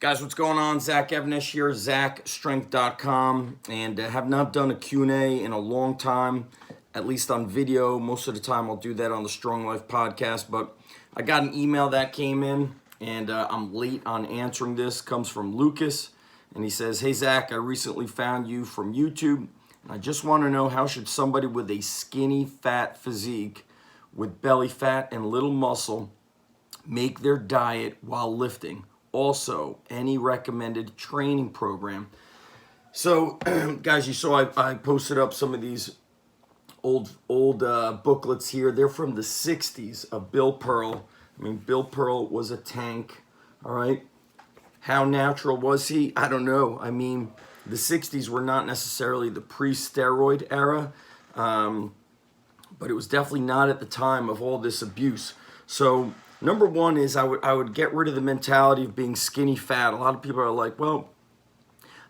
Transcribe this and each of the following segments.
Guys, what's going on? Zach Evanish here, ZachStrength.com, and have not done a Q&A in a long time, at least on video. Most of the time I'll do that on the Strong Life podcast, but I got an email that came in, and I'm late on answering this. Comes from Lucas, and he says, "Hey Zach, I recently found you from YouTube, and I just want to know, how should somebody with a skinny, fat physique with belly fat and little muscle make their diet while lifting? Also, any recommended training program?" So, guys, you saw I posted up some of these old booklets here. They're from the 60s of Bill Pearl. I mean, Bill Pearl was a tank, all right? How natural was he? I don't know. I mean, the 60s were not necessarily the pre-steroid era, but it was definitely not at the time of all this abuse. So, number one is I would get rid of the mentality of being skinny fat. A lot of people are like, well,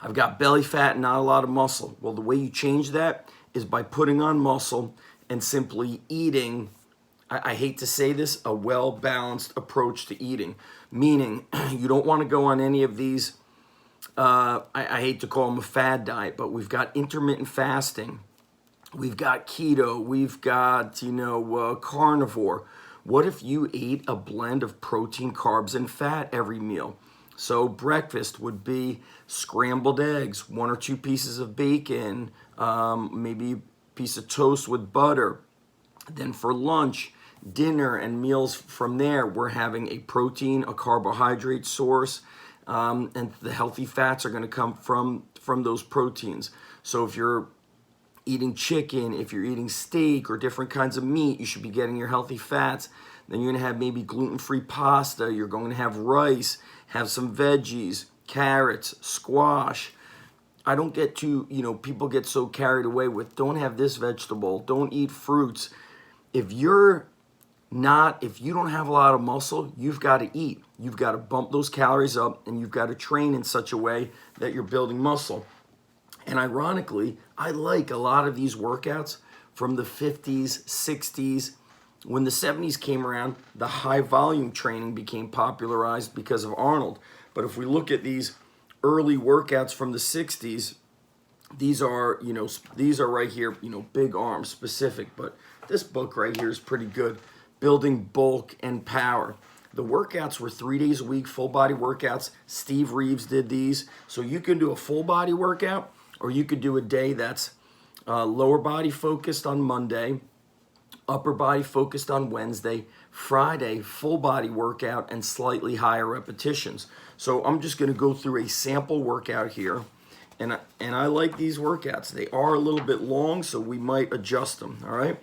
I've got belly fat and not a lot of muscle. Well, the way you change that is by putting on muscle and simply eating, I hate to say this, a well-balanced approach to eating. Meaning, you don't want to go on any of these, I hate to call them a fad diet, but we've got intermittent fasting. We've got keto. We've got, carnivore. What if you ate a blend of protein, carbs, and fat every meal? So breakfast would be scrambled eggs, 1 or 2 pieces of bacon, maybe a piece of toast with butter. Then for lunch, dinner, and meals from there, we're having a protein, a carbohydrate source, and the healthy fats are going to come from those proteins. So if you're eating chicken, if you're eating steak or different kinds of meat, you should be getting your healthy fats. Then you're going to have maybe gluten-free pasta. You're going to have rice, have some veggies, carrots, squash. I don't get too, people get so carried away with, don't have this vegetable, don't eat fruits. If you don't have a lot of muscle, you've got to eat. You've got to bump those calories up, and you've got to train in such a way that you're building muscle. And ironically, I like a lot of these workouts from the 50s, 60s. When the 70s came around, the high volume training became popularized because of Arnold. But if we look at these early workouts from the 60s, these are right here, big arms specific. But this book right here is pretty good. Building Bulk and Power. The workouts were 3 days a week, full body workouts. Steve Reeves did these. So you can do a full body workout, or you could do a day that's lower body focused on Monday, upper body focused on Wednesday, Friday, full body workout and slightly higher repetitions. So I'm just going to go through a sample workout here. And I like these workouts. They are a little bit long, so we might adjust them, all right?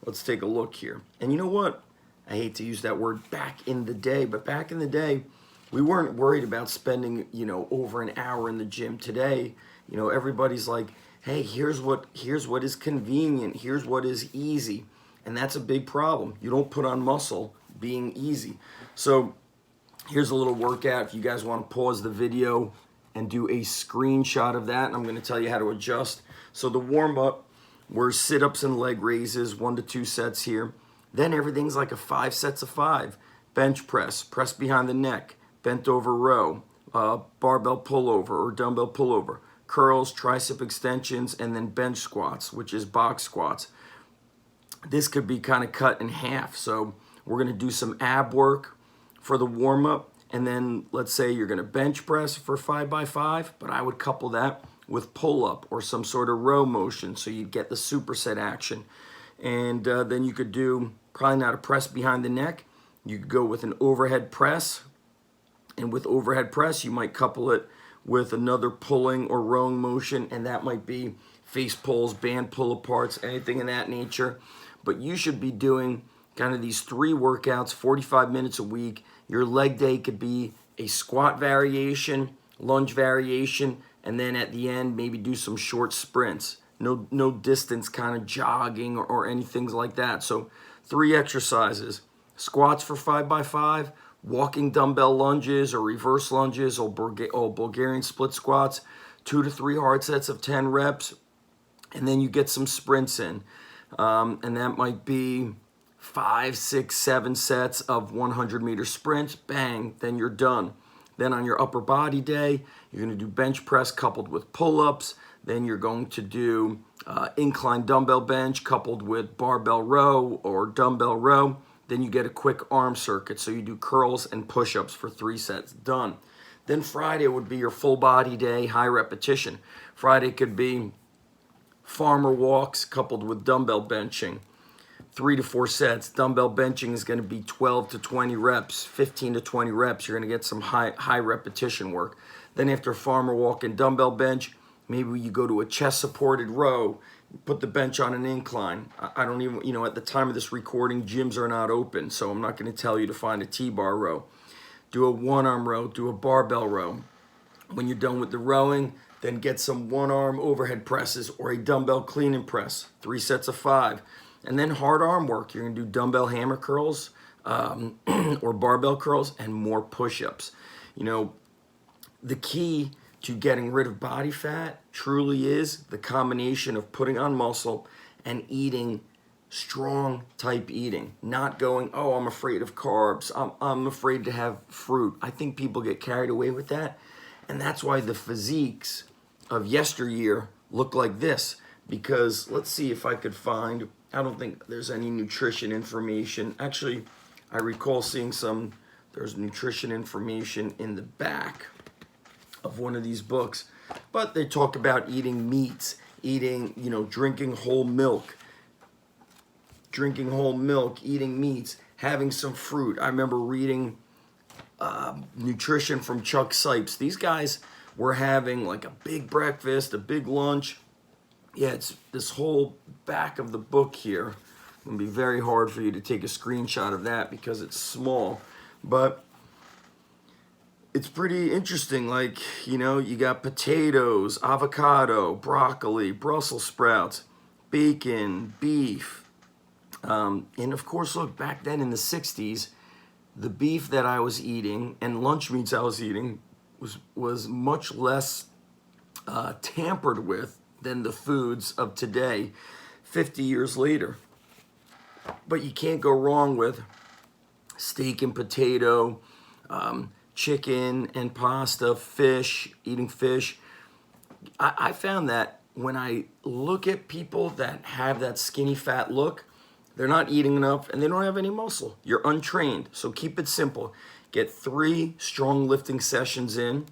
Let's take a look here. And you know what? I hate to use that word back in the day, but back in the day, we weren't worried about spending, over an hour in the gym. Today, everybody's like, hey, here's what is convenient. Here's what is easy. And that's a big problem. You don't put on muscle being easy. So here's a little workout. If you guys want to pause the video and do a screenshot of that, I'm going to tell you how to adjust. So the warm-up were sit-ups and leg raises, 1 to 2 sets here. Then everything's like a 5 sets of 5. Bench press, press behind the neck, bent over row, barbell pullover or dumbbell pullover, curls, tricep extensions, and then bench squats, which is box squats. This could be kind of cut in half. So we're going to do some ab work for the warm-up, and then let's say you're going to bench press for 5x5, but I would couple that with pull-up or some sort of row motion so you get the superset action. And then you could do probably not a press behind the neck. You could go with an overhead press, and with overhead press you might couple it with another pulling or rowing motion, and that might be face pulls, band pull-aparts, anything of that nature. But you should be doing kind of these 3 workouts, 45 minutes a week. Your leg day could be a squat variation, lunge variation, and then at the end maybe do some short sprints. No distance kind of jogging or anything like that. So 3 exercises: squats for 5x5, walking dumbbell lunges or reverse lunges or Bulgarian split squats, 2 to 3 hard sets of 10 reps, and then you get some sprints in. And that might be 5, 6, 7 sets of 100-meter sprints. Bang, then you're done. Then on your upper body day, you're going to do bench press coupled with pull-ups. Then you're going to do incline dumbbell bench coupled with barbell row or dumbbell row. Then you get a quick arm circuit. So you do curls and push-ups for 3 sets. Done. Then Friday would be your full body day, high repetition. Friday could be farmer walks coupled with dumbbell benching. 3 to 4 sets. Dumbbell benching is going to be 12 to 20 reps, 15 to 20 reps. You're going to get some high repetition work. Then after farmer walk and dumbbell bench, maybe you go to a chest supported row, put the bench on an incline. I don't even, at the time of this recording, gyms are not open, so I'm not going to tell you to find a T-bar row. Do a one-arm row, do a barbell row. When you're done with the rowing, then get some one-arm overhead presses or a dumbbell clean and press, 3 sets of 5. And then hard arm work. You're going to do dumbbell hammer curls or barbell curls and more push-ups. The key to getting rid of body fat truly is the combination of putting on muscle and eating strong type eating. Not going, oh, I'm afraid of carbs. I'm afraid to have fruit. I think people get carried away with that. And that's why the physiques of yesteryear look like this. Because let's see if I could find, I don't think there's any nutrition information. Actually, I recall seeing there's nutrition information in the back of one of these books. But they talk about eating meats, drinking whole milk, eating meats, having some fruit. I remember reading nutrition from Chuck Sipes. These guys were having like a big breakfast, a big lunch. Yeah, it's this whole back of the book here. It's going to be very hard for you to take a screenshot of that because it's small. But it's pretty interesting. Like, you got potatoes, avocado, broccoli, Brussels sprouts, bacon, beef. And of course, look, back then in the 60s, the beef that I was eating and lunch meats I was eating was much less tampered with than the foods of today 50 years later. But you can't go wrong with steak and potato, chicken and pasta, fish, eating fish. I found that when I look at people that have that skinny fat look, they're not eating enough and they don't have any muscle. You're untrained. So keep it simple. Get 3 strong lifting sessions in.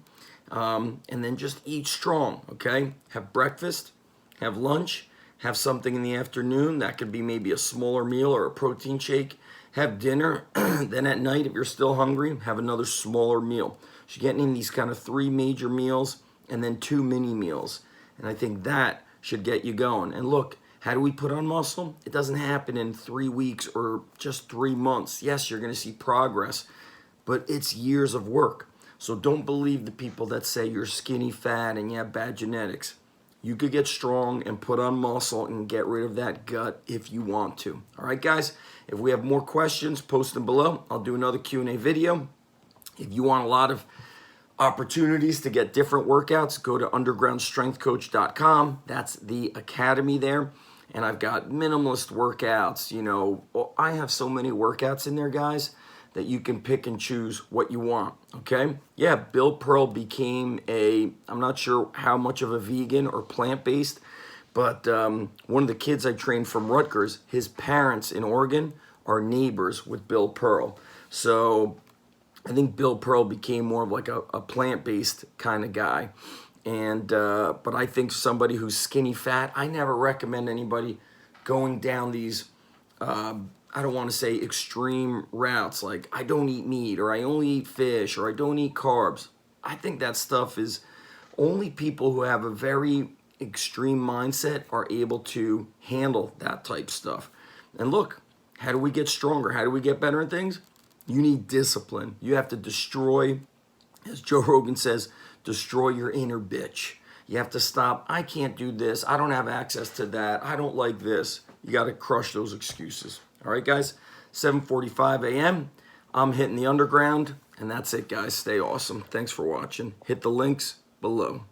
And then just eat strong, okay? Have breakfast, have lunch, have something in the afternoon. That could be maybe a smaller meal or a protein shake. Have dinner. Then at night, if you're still hungry, have another smaller meal. So you're getting in these kind of 3 major meals and then 2 mini meals. And I think that should get you going. And look, how do we put on muscle? It doesn't happen in 3 weeks or just 3 months. Yes, you're going to see progress, but it's years of work. So don't believe the people that say you're skinny fat and you have bad genetics. You could get strong and put on muscle and get rid of that gut if you want to. All right, guys, if we have more questions, post them below. I'll do another Q&A video. If you want a lot of opportunities to get different workouts, go to undergroundstrengthcoach.com. That's the academy there. And I've got minimalist workouts. I have so many workouts in there, guys, that you can pick and choose what you want, okay? Yeah, Bill Pearl became I'm not sure how much of a vegan or plant-based, but one of the kids I trained from Rutgers, his parents in Oregon are neighbors with Bill Pearl. So I think Bill Pearl became more of like a plant-based kind of guy. And but I think somebody who's skinny fat, I never recommend anybody going down these I don't want to say extreme routes like I don't eat meat or I only eat fish or I don't eat carbs. I think that stuff is only people who have a very extreme mindset are able to handle that type stuff. And look, how do we get stronger? How do we get better at things? You need discipline. You have to destroy, as Joe Rogan says, destroy your inner bitch. You have to stop. I can't do this. I don't have access to that. I don't like this. You got to crush those excuses. All right, guys, 7:45 a.m. I'm hitting the underground, and that's it, guys. Stay awesome. Thanks for watching. Hit the links below.